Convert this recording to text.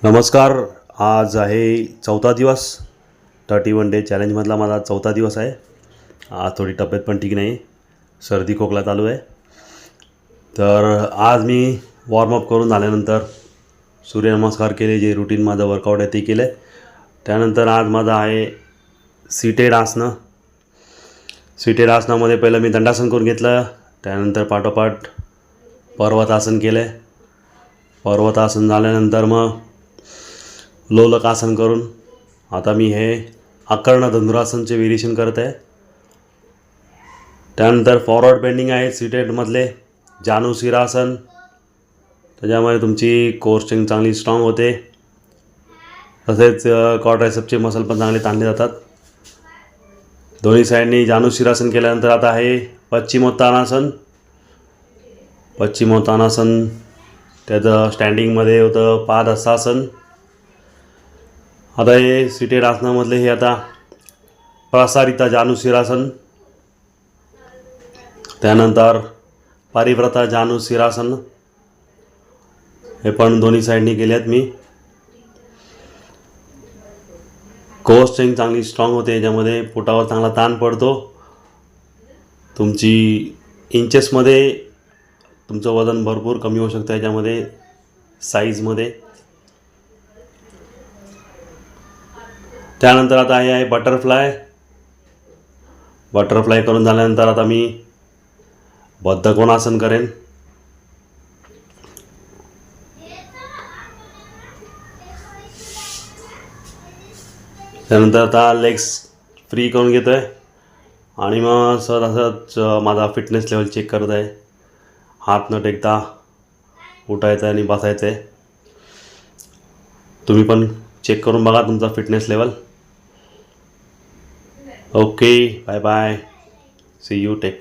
नमस्कार. आज आहे 4था दिवस 31 डे चॅलेंजमधला माझा 4था दिवस आहे. आज थोडी तब्येत पण ठीक नाही, सर्दी खोकला चालू आहे. तर आज मी वॉर्मअप करून झाल्यानंतर सूर्यनमस्कार केले, जे रुटीन माझं वर्कआउट आहे ते केलं. त्यानंतर आज माझा आहे सीटेड आसनं. सीटेड आसनामध्ये पहिलं मी दंडासन करून घेतलं, त्यानंतर पाठोपाठ पर्वतासन केलं. पर्वतासन झाल्यानंतर मग लोलक आसन करून आता मी हे आकर्ण धनुरासनचे व्हेरिएशन करत आहे. त्यानंतर फॉरवर्ड बेंडिंग आहे सीटेडमधले जानुशिरासन. त्याच्यामुळे तुमची कोर स्ट्रेंथ चांगली स्ट्रॉंग होते. तसेच क्वाड्रायसेप्सचे मसल पण चांगले ताणले जातात. दोन्ही साईडनी जानुशिरासन केल्यानंतर आता आहे पश्चिमोत्तानासन. पश्चिमोत्तानासन त्याचं स्टँडिंगमध्ये होतं पादहस्तासन. आता हे सीटेड आसनामधले हे आता प्रसारिता जानुशिरासन, त्यानंतर पारिव्रता जानुशिरासन, हे पण दोन्ही साईडनी केले आहेत मी. कोर स्ट्रेंथ चांगली स्ट्रॉंग होते. याच्यामध्ये पोटावर चांगला ताण पडतो. तुमची इंचेसमध्ये तुमचं वजन भरपूर कमी होऊ शकतं याच्यामध्ये साईजमध्ये. त्यानंतर आता हे आहे बटरफ्लाय. बटरफ्लाय करून झाल्यानंतर आता मी बद्धकोणासन करेन. त्यानंतर आता लेग्स फ्री करून घेतो आहे आणि मग असंच माझा फिटनेस लेवल चेक करत आहे. हात न टेकता उठायचं आहे आणि बसायचं आहे. तुम्ही पण चेक करून बघा तुमचा fitness level. Okay, bye bye, see you, take care.